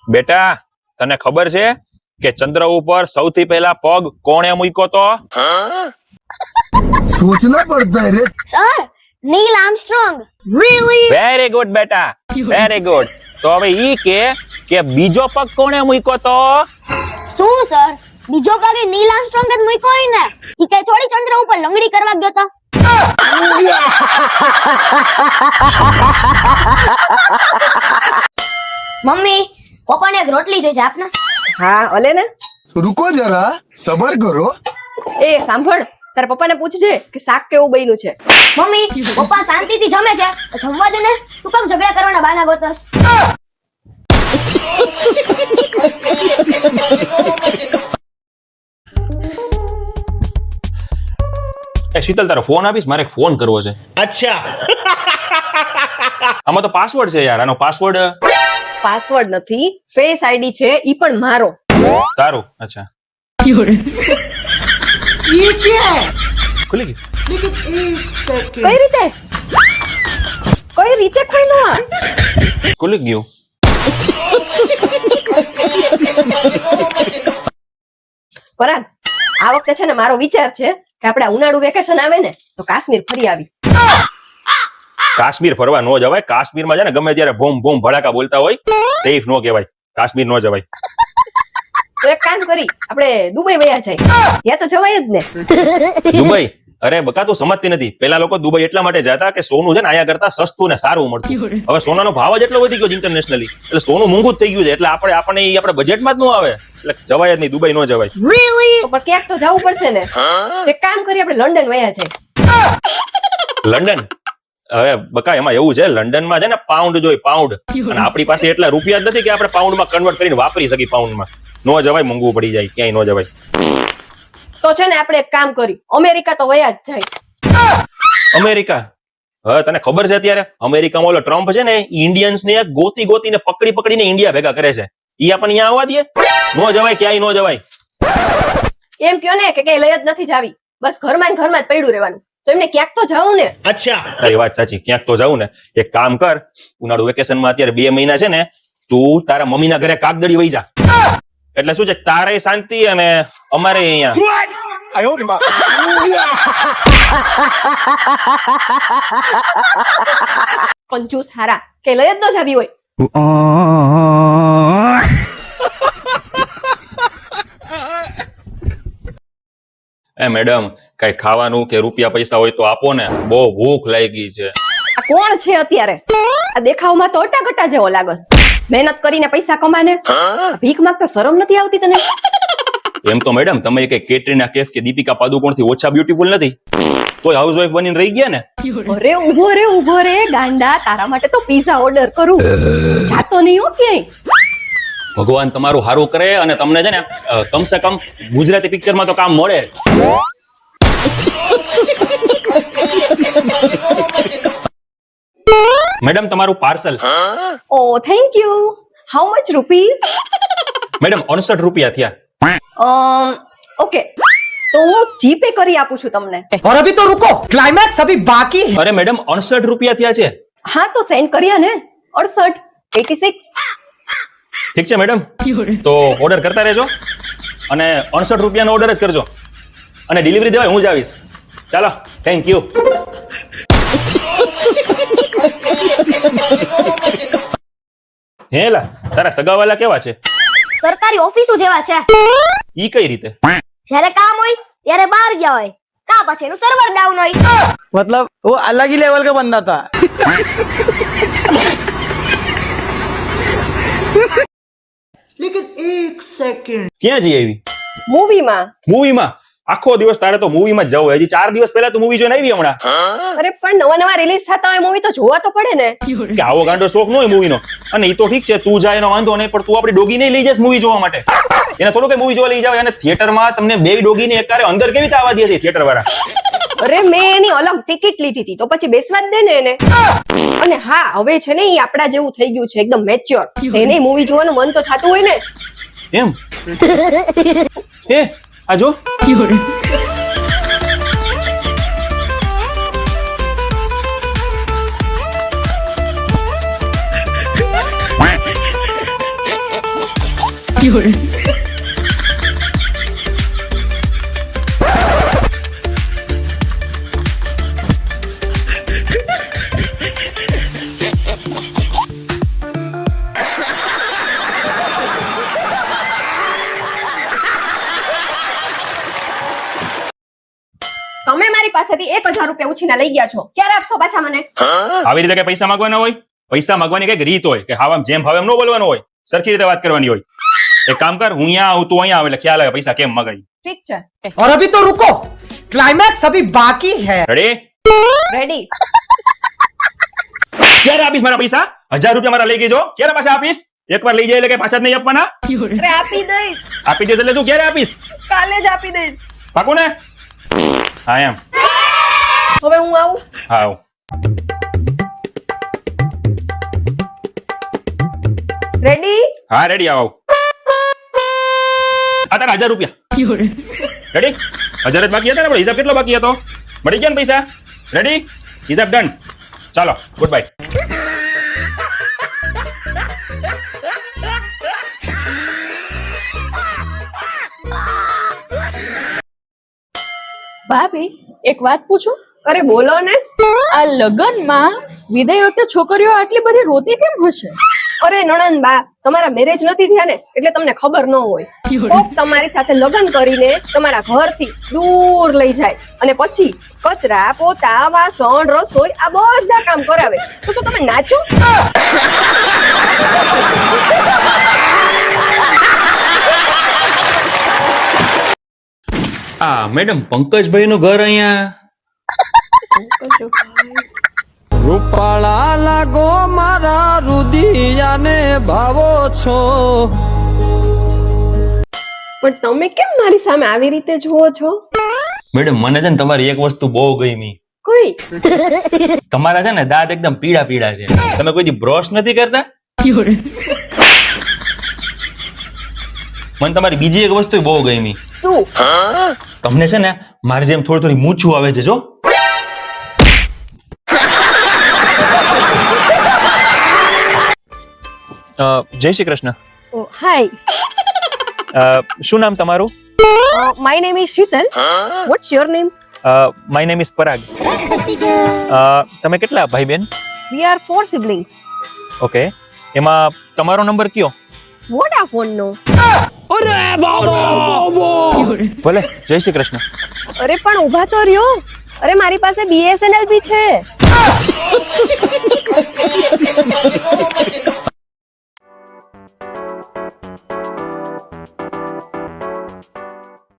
બેટા તને ખબર છે કે ચંદ્ર ઉપર સૌથી પહેલા પગ કોણે મૂક્યો તો? सोचना पड़ता है रे। સર નીલ આર્મસ્ટ્રોંગ. વેરી ગુડ બેટા, વેરી ગુડ. તો હવે ઈ કે બીજો પગ કોણે મૂક્યો તો? શું સર, બીજો પગ એ નીલ આર્મસ્ટ્રોંગ જ મૂક્યો હોય ને? ઈ કઈ થોડી ચંદ્ર ઉપર લંગડી કરવા ગયો તો? મમ્મી, પપ્પાને એક રોટલી જોઈશે આપને. હા અલે ને. रुको जरा सबर करो। એ સાંભળ, તારા પપ્પાને પૂછજે કે શાક કેવું બન્યું છે. મમ્મી, પપ્પા શાંતિથી જમે છે તો જમવા દે ને. શું કામ ઝઘડા કરવાના બહાના ગોતસ? એ શીતલ તારો ફોન આપીશ, મારે એક ફોન કરવો છે. अच्छा આમાં તો પાસવર્ડ છે યાર, આનો પાસવર્ડ પાસવર્ડ નથી, ફેસ આઈડી છે, ઈ પણ મારો. તારું? અચ્છા ये क्या है? ખુલી ગઈ. કઈ રીતે ખોઈલું આ? ખુલી ગયું. પરાગ, આ વખતે છે ને મારો વિચાર છે કે આપણે ઉનાળુ વેકેશન આવે ને તો કાશ્મીર ફરી આવી. કાશ્મીર ફરવા નો જવાય. કાશ્મીરમાં છે ને ગમે ત્યારે બોમ બોમ ભડાકા બોલતા હોય, સેફ નો કહેવાય. કાશ્મીર નો જવાય. તો એક કામ કરી, આપણે દુબઈ વયા જાય. ત્યાં તો જવાય જ ને. દુબઈ? અરે બકા તું સમજતી નથી. પેલા લોકો દુબઈ એટલા માટે જતા કે સોનું છે ને આયા કરતા સસ્તું ને સારું મળતું. હવે સોનાનો ભાવ જ એટલો વધી ગયો ઇન્ટરનેશનલી, એટલે સોનું મોંઘું જ થઈ ગયું છે. એટલે આપણે ઈ બજેટમાં જ ન આવે, એટલે જવાય જ નહીં. દુબઈ નો જવાય. તો પણ ક્યાંક તો જવું પડશે ને. એક કામ કરી, આપણે લંડન વયા જાય. લંડન? હવે બકા એમાં એવું છે, લંડનમાં છે ને પાઉન્ડ જોઈ, પાઉન્ડ. અને આપણી પાસે એટલા રૂપિયા જ નથી કે આપણે પાઉન્ડમાં કન્વર્ટ કરીને વાપરી શકીએ. પાઉન્ડમાં નો જવાય, મોંઘું પડી જાય, ક્યાંય નો જવાય. તો છે ને આપણે એક કામ કરી, અમેરિકા તો વયા જ જાય. અમેરિકા? હવે તને ખબર છે અત્યારે અમેરિકામાં ઓલો ટ્રમ્પ છે ને ઇન્ડિયન્સ ને ગોતીને પકડીને ઇન્ડિયા ભેગા કરે છે. ઈ આપણને અહીંયા આવવા દે? નો જવાય, ક્યાંય નો જવાય. એમ કયો ને કે કઈ લઈ જ નથી જાવી, બસ ઘરમાં જ પડ્યું રહેવાનું. તો એમને ક્યાંક તો જવું ને. अच्छा તારી વાત સાચી, ક્યાંક તો જાવું ને. એક કામ કર, ઉનાળુ વેકેશનમાં અત્યારે 2 મહિના છે ને, તું તારા મમ્મીના ઘરે કાગદડી વહી જા. એટલે શું છે, તારે શાંતિ અને અમારે અહીંયા. કંજૂસ હારા, કે લઈ જ ન જાવી હોય. એ મેડમ, કઈ ખાવાનું કે રૂપિયા પૈસા હોય તો આપો ને, બહુ ભૂખ લાગી છે. આ કોણ છે અત્યારે? આ દેખાવમાં તો અટાકટા જેવો લાગસ. મહેનત કરીને પૈસા કમાને ભીખ માંગતા શરમ નથી આવતી તને? એમ તો મેડમ તમે કઈ કેટરીના કેફ કે દીપિકા પાદુકોણ થી ઓછા બ્યુટીફુલ નથી, તોય હાઉસવાઈફ બનીને રહી ગયા ને. અરે ઉભો રે ગાંડા, તારા માટે તો પીઝા ઓર્ડર કરું. જાતો નહીં હો ક્યાંય. ભગવાન તમારું સારું કરે અને તમને છે ને કમસે કમ ગુજરાતી પિક્ચરમાં તો કામ મળે. મેડમ તમારું parcel. Oh thank you. How much rupees? Madam 69 રૂપિયા થયા. ઓકે, તો હું જીપે કરી આપું છું તમને. और अभी तो रुको, क्लाइमैक्स अभी बाकी है। અરે મેડમ 69 રૂપિયા થયા છે. હા તો સેન્ડ કર્યા ને. 68 86. ઠીક છે મેડમ, તો ઓર્ડર કરતા રહેજો અને 69 રૂપિયાનો ઓર્ડર જ કરજો અને ડિલિવરી દેવાય હું જ આવીશ. ચાલો, થેન્ક યુ. હેલા, તારા સગાવાલા કેવા છે? સરકારી ઓફિસો જેવા છે. ઈ કઈ રીતે? જ્યારે કામ હોય ત્યારે બહાર ગયા હોય, કા પછી એનું સર્વર ડાઉન હોય. मतलब वो अलग ही लेवल का बंदा था। ક્યાં જઈ આવી? મૂવીમાં. મૂવીમાં? આખો દિવસ તારે તો મૂવીમાં જ જવું. હજી 4 દિવસ પહેલા તું મૂવી જોઈને આવી હમણાં. અરે પણ નવા રિલીઝ થતા હોય મૂવી તો જોવા તો પડે ને. કે આવો ગાંડો શોખ ન હોય મૂવીનો. અને ઈ તો ઠીક છે, તું જાય એનો વાંધો નહીં, પણ તું આપણી ડોગી નહીં લઈ જઈશ મૂવી જોવા માટે? એને થોડું કઈ મૂવી જોવા લઈ જાવ? અને થિયેટરમાં તમને 2 ડોગીને એકારે અંદર કેવી રીતે આવવા દે છે થિયેટર વાળા? અરે મેં એની અલગ ટિકિટ લીધી હતી તો પછી બેસવા જ દે ને એને. અને હા, હવે છે ને ઈ આપડા જેવું થઈ ગયું છે, એકદમ મેચ્યોર. એને મૂવી જોવાનું મન તો થતું હોય ને. એમ? એ આ જો. તમે મારી પાસેથી 1000 રૂપિયા ઉછીના લઈ ગયા છો, ક્યારે આપશો પાછા મને? આવી રીતે કઈ પૈસા માંગવાના હોય? પૈસા માંગવાની કઈક રીત હોય કે હાવ આમ જેમ ભાવે એમ ન બોલવાનું હોય, સરખી રીતે વાત કરવાની હોય. એક કામ કર, હું અહીંયા આવું, તું અહીંયા આવે એટલે ખ્યાલ આવે પૈસા કેમ માંગાય. ઠીક છે, और अभी तो रुको, क्लाइमैक्स अभी बाकी है. રેડી? રેડી. ક્યારે આપીશ મારા પૈસા? 1000 રૂપિયા મારા લઈ ગઈ જો, ક્યારે પાછા આપીશ? એકવાર લઈ જાય એટલે કે પાછા જ નહીં આપવાના? અરે આપી દઈશ, આપી દેશ એટલે શું, ક્યારે આપીશ? કાલે જ આપી દઈશ. પાકું ને? હા એમ. હવે હું આવું. હા આવું. રેડી? હા રેડી, આવ આવ. આ તારા 1000 રૂપિયા. રેડી? 1000 જ બાકી હતા ને, પણ હિસાબ કેટલો બાકી હતો? મળી ગયા ને પૈસા? રેડી? હિસાબ ડન. ચાલો, ગુડ બાય. ભાભી એક વાત પૂછું? અરે બોલો ને. આ લગનમાં વિદાય વખતે છોકરીઓ આટલી બધી રોતી કેમ હશે? અરે નણંદ બા, તમારા મેરેજ નથી થયા ને એટલે તમને ખબર ન હોય. કોક તમારી સાથે લગ્ન કરીને તમારા ઘરથી દૂર લઈ જાય અને પછી કચરા, પોતા, વાસણ, રસોઈ આ બધા કામ કરાવે તો શું તમે નાચો? આ મેડમ પંકજભાઈ નું ઘર અહીંયા. રૂપાળા લાગો મારા રુદિયાને ભાવો છો. પણ તમે કેમ મારી સામે આવી રીતે જુઓ છો? મેડમ મને છે ને તમારી એક વસ્તુ બહુ ગમી. કોઈ તમારા છે ને દાંત એકદમ પીળા પીળા છે. તમે કોઈ દી બ્રશ નથી કરતા? મને તમારી બીજી એક વસ્તુ બહુ ગમી. શું? તમને છે ને મારી જેમ થોડી થોડી મૂછું આવે છે જો. જય શ્રી કૃષ્ણ. હાય, શું નામ તમારું? My name is Sheetal. What's your name? My name is Parag. તમે કેટલા ભાઈ બેન? We are 4 siblings. ઓકે, એમાં તમારો નંબર કયો? વોટ આ ફોન નો? ભલે, જય શ્રી કૃષ્ણ. અરે પણ ઊભા તો રહ્યો. અરે મારી પાસે BSNL બી છે.